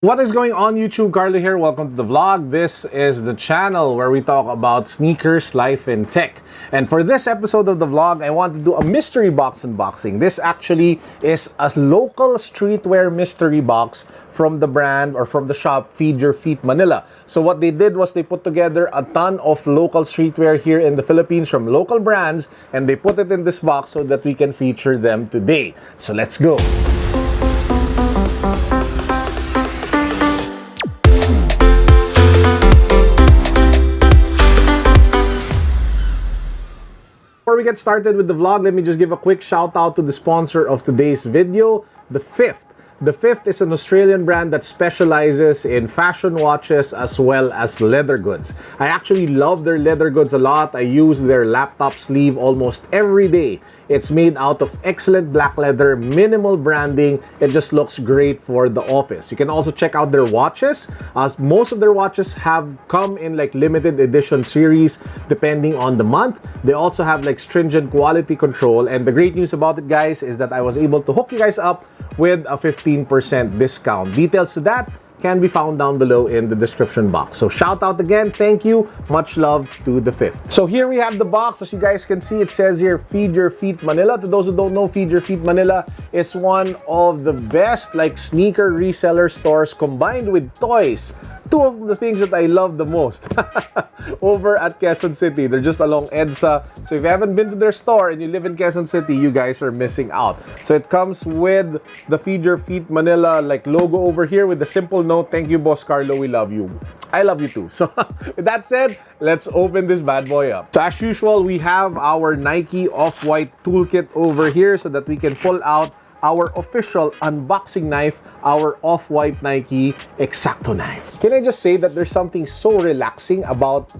What is going on YouTube? Carlo here. Welcome to the vlog. This is the channel where we talk about sneakers, life, and tech. And for this episode of the vlog, I want to do a mystery box unboxing. This actually is a local streetwear mystery box from the brand or from the shop Feed Your Feet Manila. So what they did was they put together a ton of local streetwear here in the Philippines from local brands, and they put it in this box so that we can feature them today. So let's go. Before we get started with the vlog, let me just give a quick shout out to the sponsor of today's video, The Fifth. The Fifth is an Australian brand that specializes in fashion watches as well as leather goods. I actually love their leather goods a lot. I use their laptop sleeve almost every day. It's made out of excellent black leather, minimal branding. It just looks great for the office. You can also check out their watches, as most of their watches have come in like limited edition series depending on the month. They also have like stringent quality control, and the great news about it, guys, is that I was able to hook you guys up with a 15% discount. Details to that can be found down below in the description box. So shout out again, thank you, much love to The Fifth. So here we have the box. As you guys can see, it says here Feed Your Feet Manila. To those who don't know, Feed Your Feet Manila is one of the best like sneaker reseller stores combined with toys. Two of the things that I love the most over at Quezon City. They're just along EDSA. So if you haven't been to their store and you live in Quezon City, you guys are missing out. So it comes with the Feed Your Feet Manila like logo over here with a simple note, "Thank you, Boss Carlo, we love you." I love you too. So with that said, let's open this bad boy up. So as usual, we have our Nike Off-White toolkit over here so that we can pull out our official unboxing knife, our Off-White Nike X-Acto knife. Can I just say that there's something so relaxing about,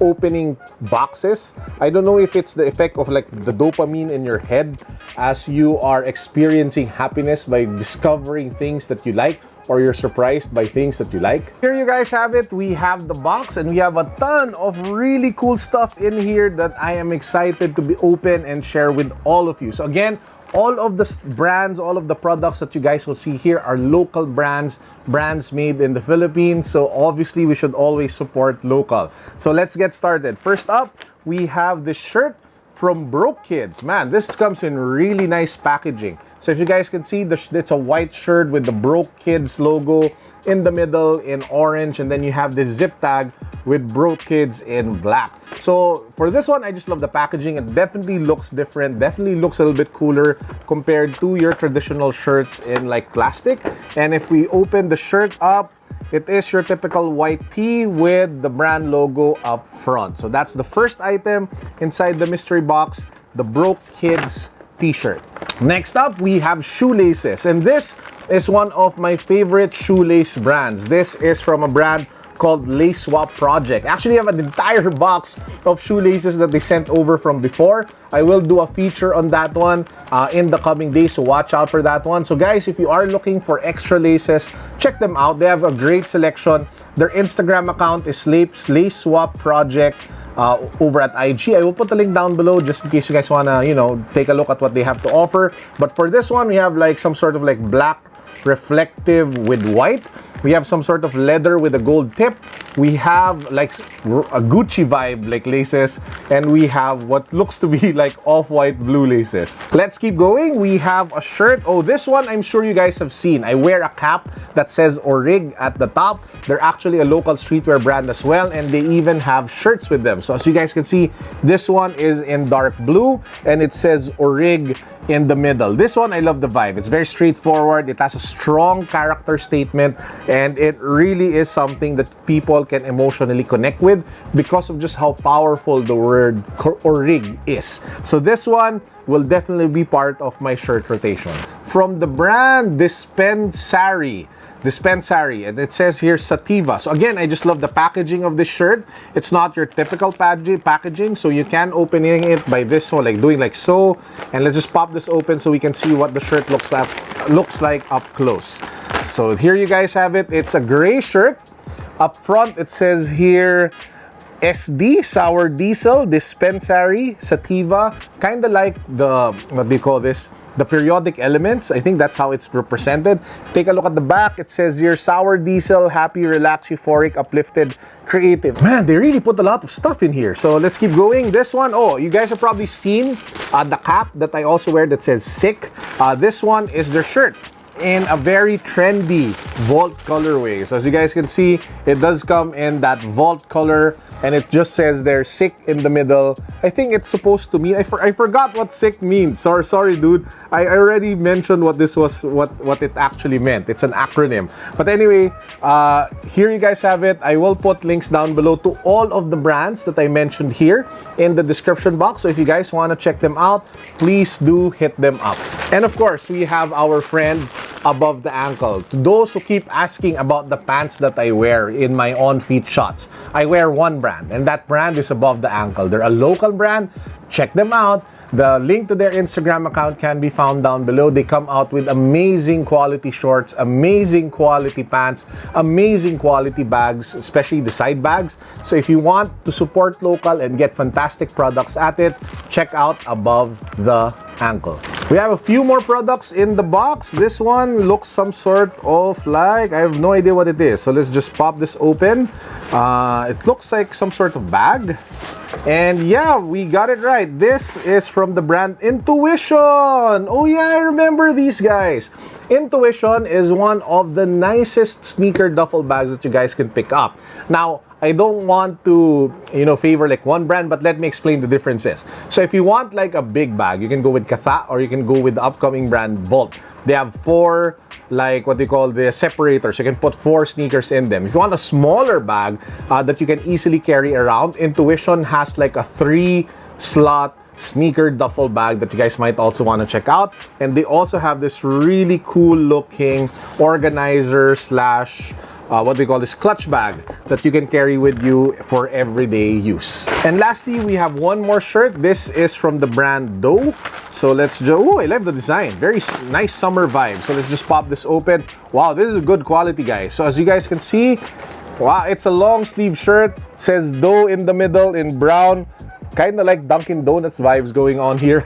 opening boxes? I don't know if it's the effect of like the dopamine in your head as you are experiencing happiness by discovering things that you like, or you're surprised by things that you like. Here you guys have it. We have the box and we have a ton of really cool stuff in here that I am excited to be open and share with all of you. So again, all of the brands, all of the products that you guys will see here are local brands made in the Philippines. So obviously we should always support local. So let's get started. First up, we have this shirt from Broke Kids. Man, this comes in really nice packaging. So if you guys can see, it's a white shirt with the Broke Kids logo in the middle in orange, and then you have this zip tag with Broke Kids in black. So for this one, I just love the packaging. It definitely looks different, definitely looks a little bit cooler compared to your traditional shirts in like plastic. And if we open the shirt up, it is your typical white tee with the brand logo up front. So that's the first item inside the mystery box, the Broke Kids t-shirt. Next up, we have shoelaces, and this is one of my favorite shoelace brands. This is from a brand called Lace Swap Project. Actually, I have an entire box of shoelaces that they sent over from before. I will do a feature on that one in the coming days, so watch out for that one. So guys, if you are looking for extra laces, check them out. They have a great selection. Their Instagram account is Lace Swap Project over at IG. I will put the link down below just in case you guys wanna, take a look at what they have to offer. But for this one, we have like some sort of like black reflective with white. We have some sort of leather with a gold tip. We have like a Gucci vibe like laces, and we have what looks to be like off-white blue laces. Let's keep going. We have a shirt. Oh, this one I'm sure you guys have seen. I wear a cap that says Orig at the top. They're actually a local streetwear brand as well, and they even have shirts with them. So as you guys can see, this one is in dark blue and it says Orig in the middle. This one, I love the vibe. It's very straightforward. It has a strong character statement, and it really is something that people can emotionally connect with because of just how powerful the word Orig is. So this one will definitely be part of my shirt rotation. From the brand Dispensary, and it says here Sativa. So again, I just love the packaging of this shirt. It's not your typical packaging, so you can open it by this one, like doing like so. And let's just pop this open so we can see what the shirt looks like up close. So here you guys have it. It's a gray shirt. Up front, it says here SD, Sour Diesel, Dispensary, Sativa. Kind of like the, what do you call this? the periodic elements. I think that's how it's represented. Take a look at the back. It says here, sour diesel, happy, relaxed, euphoric, uplifted, creative. Man, they really put a lot of stuff in here. So let's keep going. This one, oh, you guys have probably seen the cap that I also wear that says sick. This one is their shirt in a very trendy vault colorway. So as you guys can see, it does come in that vault color, and it just says they're sick in the middle. I think it's supposed to mean, I forgot what sick means. Sorry dude, I already mentioned what this was, what it actually meant. It's an acronym. But anyway, here you guys have it. I will put links down below to all of the brands that I mentioned here in the description box. So if you guys want to check them out, please do hit them up. And of course, we have our friend above the ankle. To those who keep asking about the pants that I wear in my on-feet shots, I wear one brand, and that brand is Above the Ankle. They're a local brand. Check them out. The link to their Instagram account can be found down below. They come out with amazing quality shorts, amazing quality pants, amazing quality bags, especially the side bags. So if you want to support local and get fantastic products at it, check out Above the Ankle. We have a few more products in the box. This one looks some sort of like, I have no idea what it is. So let's just pop this open. It looks like some sort of bag. And yeah, we got it right. This is from the brand Intuition. Oh yeah, I remember these guys. Intuition is one of the nicest sneaker duffel bags that you guys can pick up. Now, I don't want to, favor like one brand, but let me explain the differences. So if you want like a big bag, you can go with Katha or you can go with the upcoming brand Volt. They have 4, like what they call the separators. You can put 4 sneakers in them. If you want a smaller bag that you can easily carry around, Intuition has like a 3-slot sneaker duffel bag that you guys might also want to check out. And they also have this really cool looking organizer slash what they call this clutch bag that you can carry with you for everyday use. And lastly, we have one more shirt. This is from the brand Doe. So let's just, oh, I love the design. Very nice summer vibe. So let's just pop this open. Wow, this is good quality, guys. So as you guys can see, wow, it's a long sleeve shirt. It says Doe in the middle in brown. Kind of like Dunkin' Donuts vibes going on here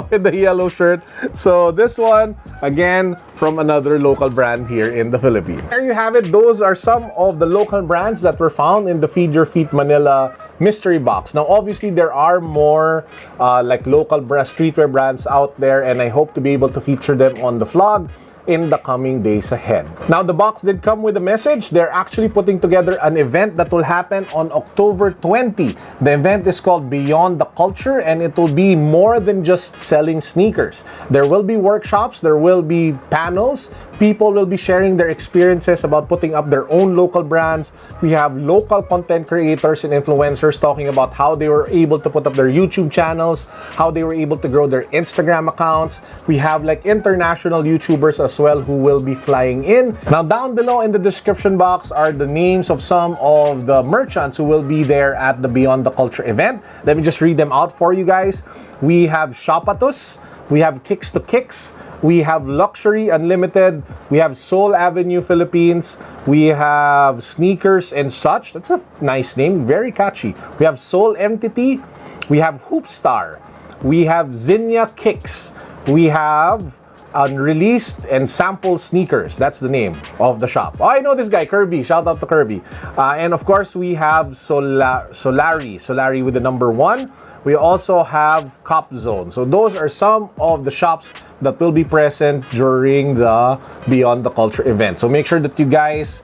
with the yellow shirt. So this one, again, from another local brand here in the Philippines. There you have it. Those are some of the local brands that were found in the Feed Your Feet Manila mystery box. Now, obviously, there are more like local streetwear brands out there, and I hope to be able to feature them on the vlog in the coming days ahead. Now, the box did come with a message. They're actually putting together an event that will happen on October 20. The event is called Beyond the Culture, and it will be more than just selling sneakers. There will be workshops, there will be panels, people will be sharing their experiences about putting up their own local brands. We have local content creators and influencers talking about how they were able to put up their YouTube channels, how they were able to grow their Instagram accounts. We have like international YouTubers as well who will be flying in. Now, down below in the description box are the names of some of the merchants who will be there at the Beyond the Culture event. Let me just read them out for you guys. We have Shopatus, we have Kicks to Kicks, we have Luxury Unlimited, we have Soul Avenue Philippines, we have Sneakers and Such. That's a nice name, very catchy. We have Soul Entity, we have Hoopstar, we have Zinnia Kicks, we have Unreleased and Sample Sneakers. That's the name of the shop. Oh, I know this guy, Kirby. Shout out to Kirby. And of course, we have Solari with the number 1. We also have Cop Zone. So those are some of the shops that will be present during the Beyond the Culture event. So make sure that you guys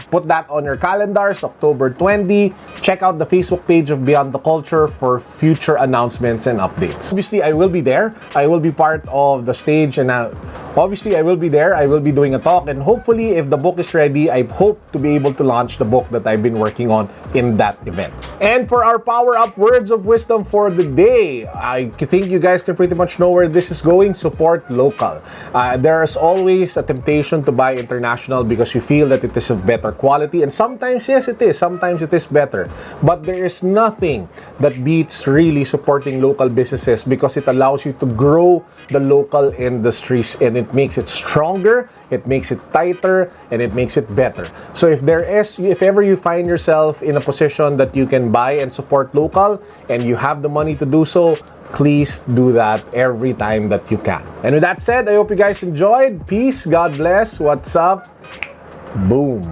put that on your calendars, October 20. Check out the Facebook page of Beyond the Culture for future announcements and updates. Obviously, I will be there. I will be part of the stage, and obviously, I will be there. I will be doing a talk, and hopefully, if the book is ready, I hope to be able to launch the book that I've been working on in that event. And for our power-up words of wisdom for the day, I think you guys can pretty much know where this is going. Support local. There's always a temptation to buy international because you feel that it is of better quality, and sometimes, yes, it is. Sometimes it is better. But there is nothing that beats really supporting local businesses because it allows you to grow the local industries, and it makes it stronger, it makes it tighter, and it makes it better. So if ever you find yourself in a position that you can buy and support local and you have the money to do so, please do that every time that you can. And with that said, I hope you guys enjoyed. Peace, God bless, what's up, boom.